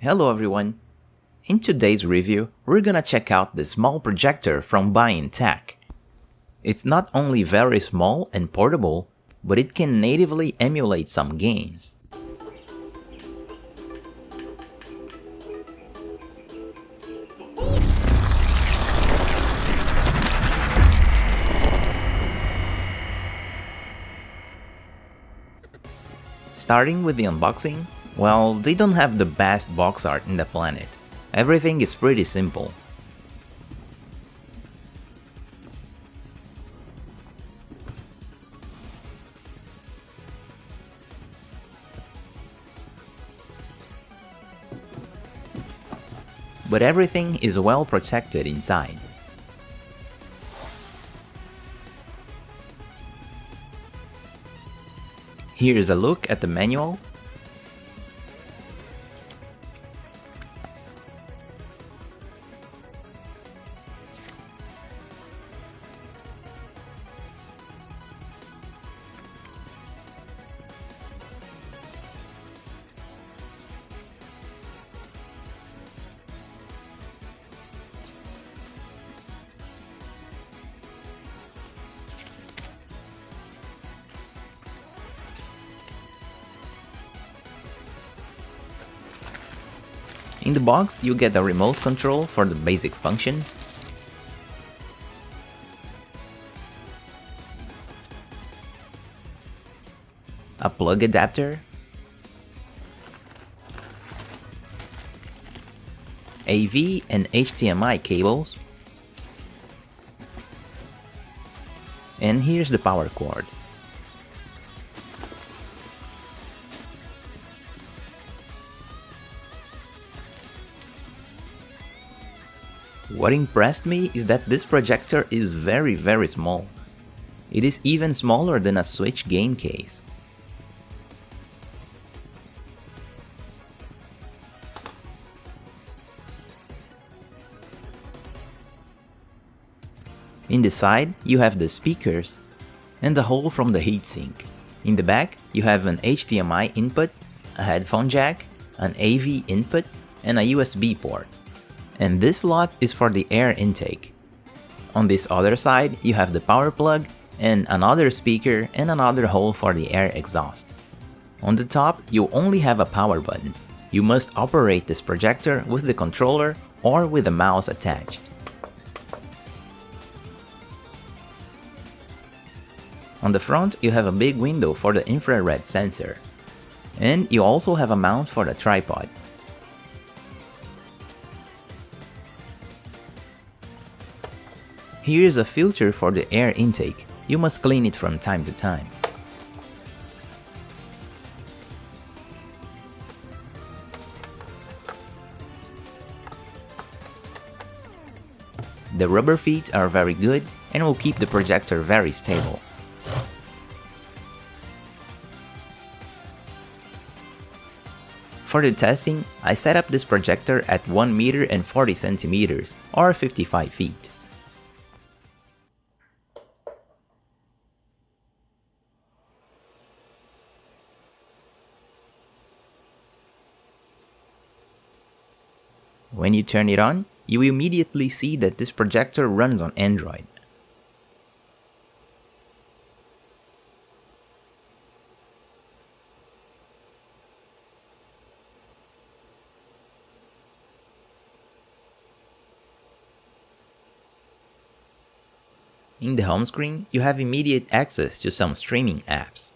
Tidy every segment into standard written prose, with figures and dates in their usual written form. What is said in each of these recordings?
Hello everyone! In today's review, we're gonna check out the small projector from Byintek. It's not only very small and portable, but it can natively emulate some games. Starting with the unboxing, well, they don't have the best box art in the planet. Everything is pretty simple. But everything is well protected inside. Here's a look at the manual. In the box, you get a remote control for the basic functions, a plug adapter, AV and HDMI cables, and here's the power cord. What impressed me is that this projector is very small. It is even smaller than a Switch game case. In the side, you have the speakers and the hole from the heatsink. In the back, you have an HDMI input, a headphone jack, an AV input, and a USB port. And this slot is for the air intake. On this other side, you have the power plug and another speaker and another hole for the air exhaust. On the top, you only have a power button. You must operate this projector with the controller or with a mouse attached. On the front, you have a big window for the infrared sensor. And you also have a mount for the tripod. Here is a filter for the air intake. You must clean it from time to time. The rubber feet are very good and will keep the projector very stable. For the testing, I set up this projector at 1 meter and 40 centimeters or 55 feet. When you turn it on, you immediately see that this projector runs on Android. In the home screen, you have immediate access to some streaming apps.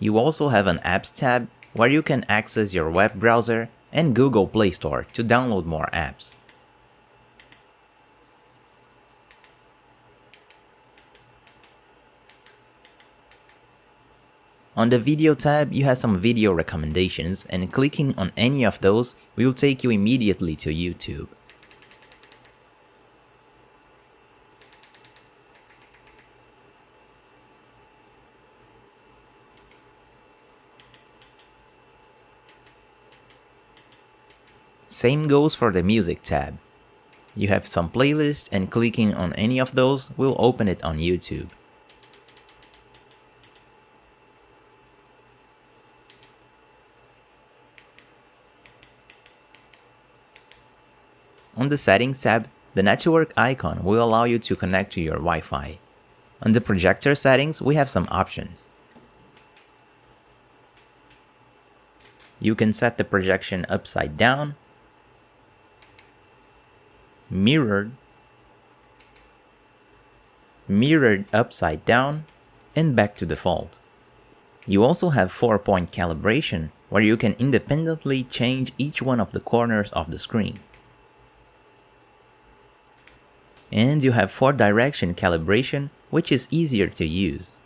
You also have an Apps tab where you can access your web browser and Google Play Store to download more apps. On the Video tab, you have some video recommendations, and clicking on any of those will take you immediately to YouTube. Same goes for the Music tab. You have some playlists, and clicking on any of those will open it on YouTube. On the Settings tab, the network icon will allow you to connect to your Wi-Fi. On the projector settings, we have some options. You can set the projection upside down, mirrored upside down, and back to default. You also have 4-point calibration, where you can independently change each one of the corners of the screen. And you have 4-direction calibration, which is easier to use.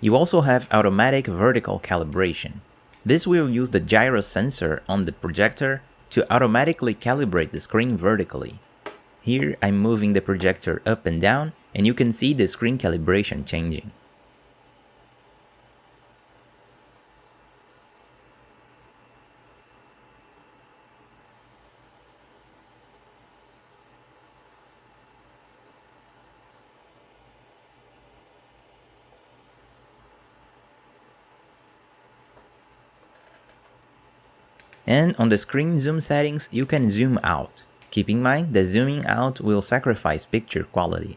You also have automatic vertical calibration. This will use the gyro sensor on the projector to automatically calibrate the screen vertically. Here I'm moving the projector up and down, and you can see the screen calibration changing. And on the screen zoom settings, you can zoom out. Keep in mind that zooming out will sacrifice picture quality.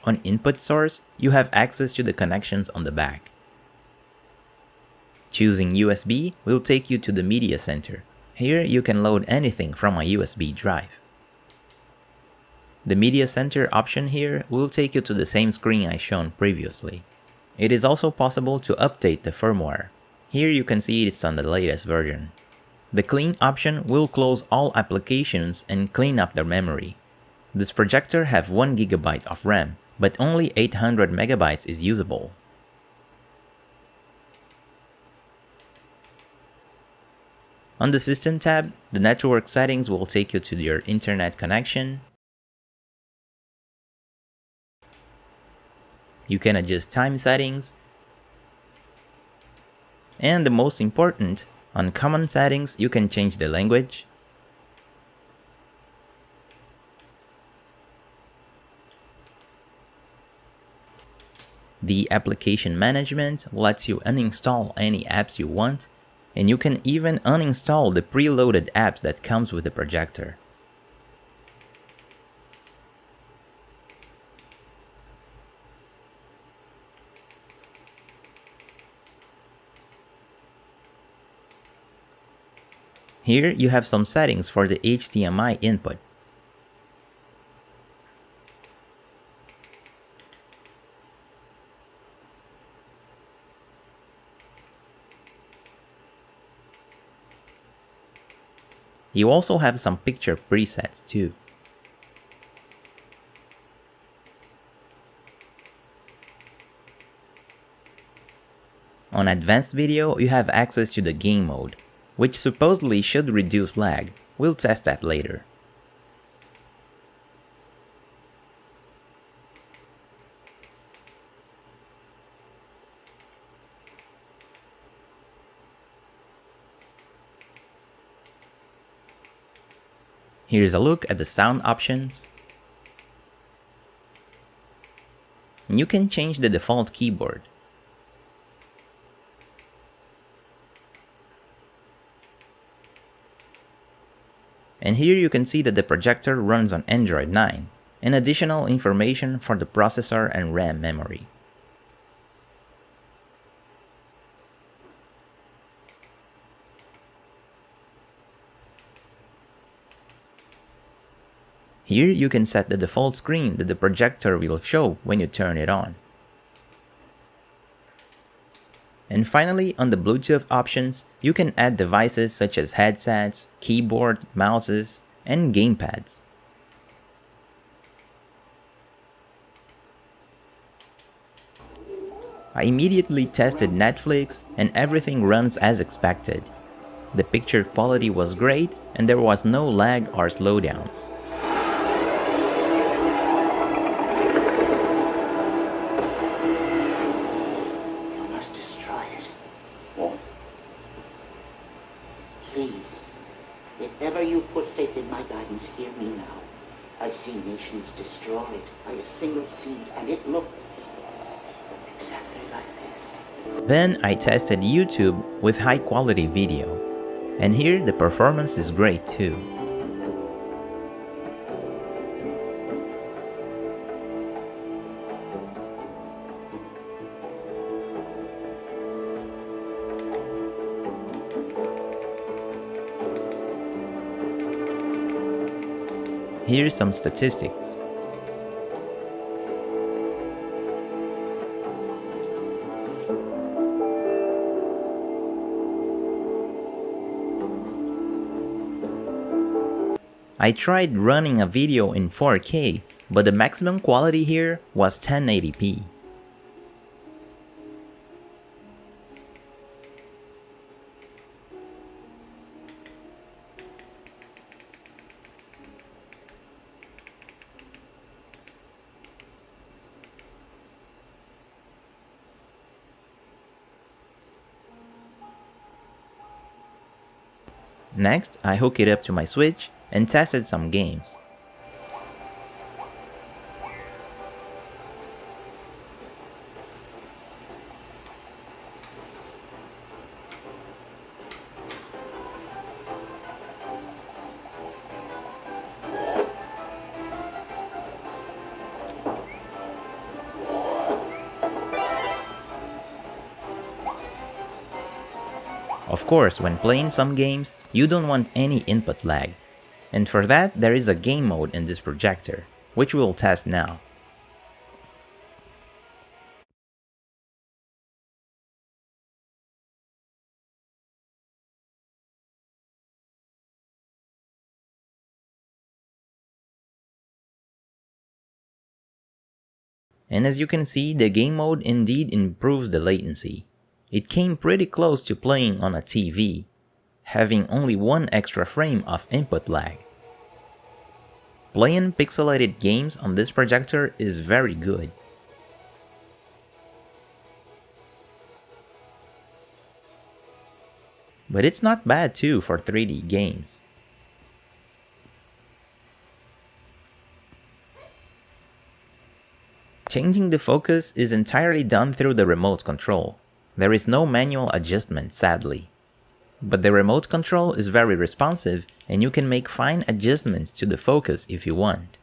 On input source, you have access to the connections on the back. Choosing USB will take you to the media center. Here you can load anything from a USB drive. The media center option here will take you to the same screen I shown previously. It is also possible to update the firmware. Here you can see it's on the latest version. The clean option will close all applications and clean up their memory. This projector has 1 GB of RAM, but only 800 MB is usable. On the System tab, the network settings will take you to your internet connection. You can adjust time settings. And the most important, on common settings, you can change the language. The application management lets you uninstall any apps you want, and you can even uninstall the preloaded apps that comes with the projector. Here you have some settings for the HDMI input. You also have some picture presets too. On Advanced Video, you have access to the game mode, which supposedly should reduce lag. We'll test that later. Here's a look at the sound options. You can change the default keyboard. And here you can see that the projector runs on Android 9, and additional information for the processor and RAM memory. Here you can set the default screen that the projector will show when you turn it on. And finally, on the Bluetooth options, you can add devices such as headsets, keyboard, mouses, and gamepads. I immediately tested Netflix and everything runs as expected. The picture quality was great and there was no lag or slowdowns. me now. I've seen nations destroyed by a single seed, and it looked exactly like this. Then I tested YouTube with high quality video, and here the performance is great too. Here's some statistics. I tried running a video in 4K, but the maximum quality here was 1080p. Next, I hooked it up to my Switch and tested some games. Of course, when playing some games, you don't want any input lag. And for that, there is a game mode in this projector, which we'll test now. And as you can see, the game mode indeed improves the latency. It came pretty close to playing on a TV, having only one extra frame of input lag. Playing pixelated games on this projector is very good. But it's not bad too for 3D games. Changing the focus is entirely done through the remote control. There is no manual adjustment, sadly. But the remote control is very responsive and you can make fine adjustments to the focus if you want.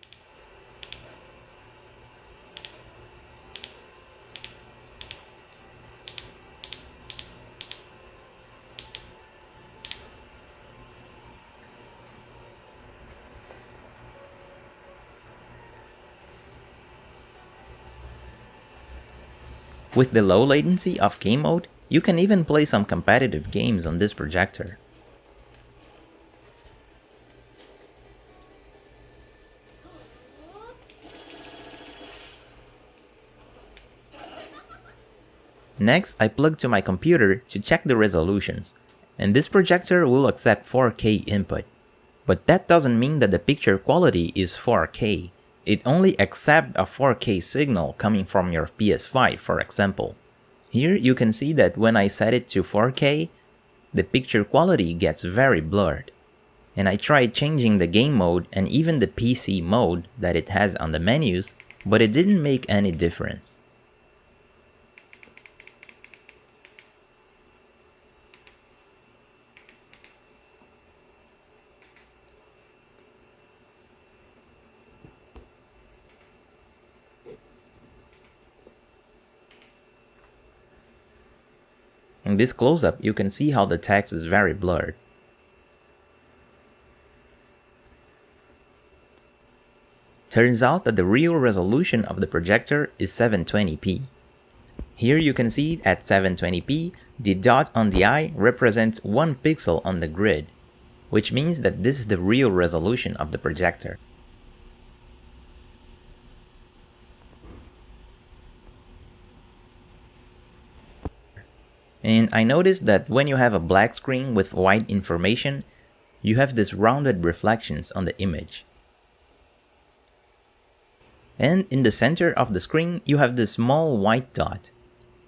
With the low latency of game mode, you can even play some competitive games on this projector. Next, I plugged to my computer to check the resolutions, and this projector will accept 4K input. But that doesn't mean that the picture quality is 4K. It only accepts a 4K signal coming from your PS5, for example. Here you can see that when I set it to 4K, the picture quality gets very blurred. And I tried changing the game mode and even the PC mode that it has on the menus, but it didn't make any difference. In this close-up, you can see how the text is very blurred. Turns out that the real resolution of the projector is 720p. Here you can see at 720p, the dot on the eye represents 1 pixel on the grid, which means that this is the real resolution of the projector. And I noticed that when you have a black screen with white information, you have these rounded reflections on the image. And in the center of the screen, you have this small white dot.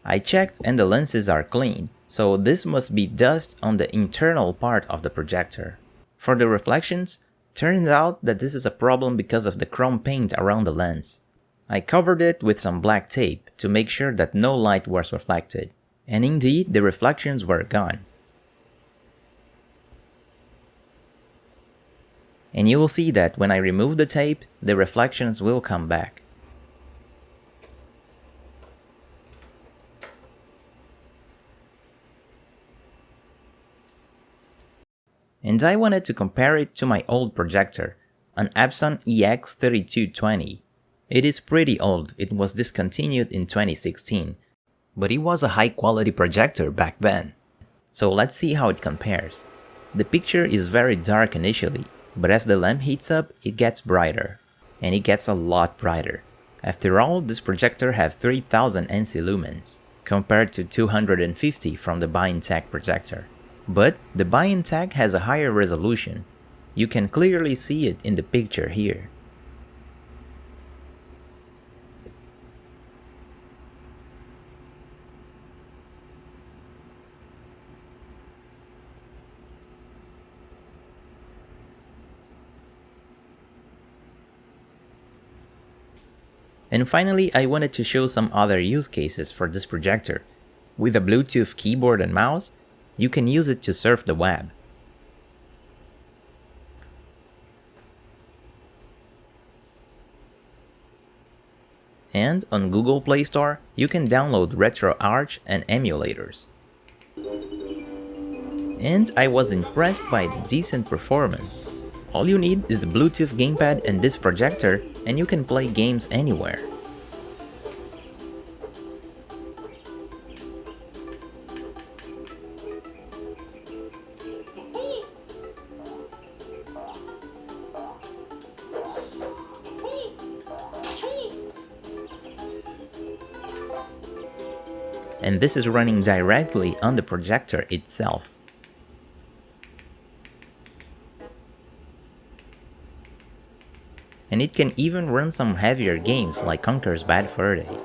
I checked and the lenses are clean, so this must be dust on the internal part of the projector. For the reflections, Turns out that this is a problem because of the chrome paint around the lens. I covered it with some black tape to make sure that no light was reflected, and indeed the reflections were gone. And you will see that when I remove the tape, the reflections will come back. And I wanted to compare it to my old projector, an Epson EX3220. It is pretty old, it was discontinued in 2016, but it was a high quality projector back then. So let's see how it compares. The picture is very dark initially, but as the lamp heats up, it gets brighter. And it gets a lot brighter. After all, this projector has 3000 NC lumens, compared to 250 from the Byintek projector. But the Byintek has a higher resolution. You can clearly see it in the picture here. And finally, I wanted to show some other use cases for this projector. With a Bluetooth keyboard and mouse, you can use it to surf the web. And on Google Play Store, you can download RetroArch and emulators. And I was impressed by the decent performance. All you need is the Bluetooth gamepad and this projector, and you can play games anywhere. And this is running directly on the projector itself. And it can even run some heavier games like Conker's Bad Fur Day.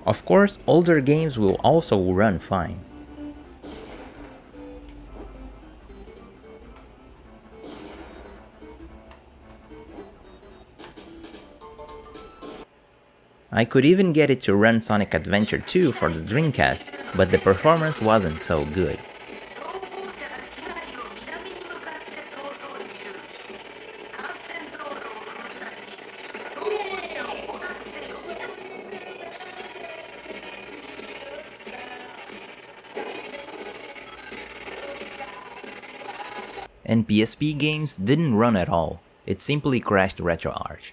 Of course, older games will also run fine. I could even get it to run Sonic Adventure 2 for the Dreamcast, but the performance wasn't so good. And PSP games didn't run at all, it simply crashed RetroArch.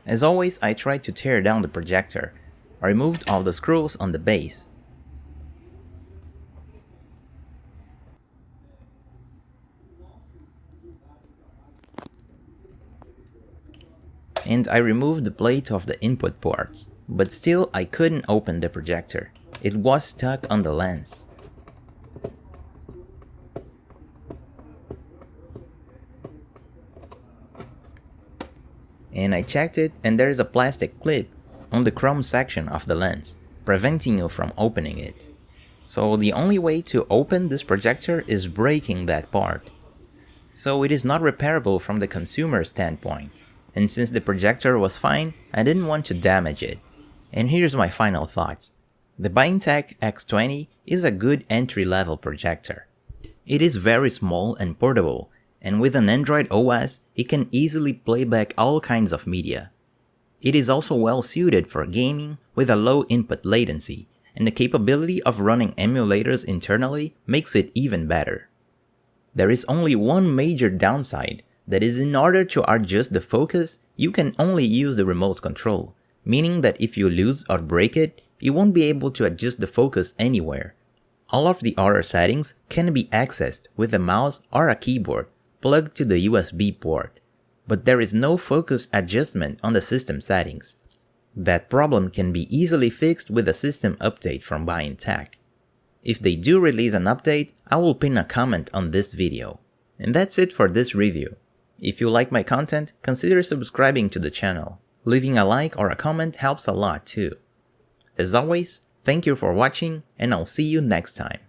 As always, I tried to tear down the projector. I removed all the screws on the base. And I removed the plate of the input ports, but still I couldn't open the projector. It was stuck on the lens. And I checked it, and there is a plastic clip on the chrome section of the lens, preventing you from opening it. So the only way to open this projector is breaking that part. So it is not repairable from the consumer standpoint. And since the projector was fine, I didn't want to damage it. And here's my final thoughts. The Byintek X20 is a good entry-level projector. It is very small and portable, and with an Android OS, it can easily play back all kinds of media. It is also well suited for gaming with a low input latency, and the capability of running emulators internally makes it even better. There is only one major downside, that is in order to adjust the focus, you can only use the remote control, meaning that if you lose or break it, you won't be able to adjust the focus anywhere. All of the other settings can be accessed with a mouse or a keyboard plugged to the USB port, but there is no focus adjustment on the system settings. That problem can be easily fixed with a system update from Byintek. If they do release an update, I will pin a comment on this video. And that's it for this review. If you like my content, consider subscribing to the channel. Leaving a like or a comment helps a lot too. As always, thank you for watching, and I'll see you next time.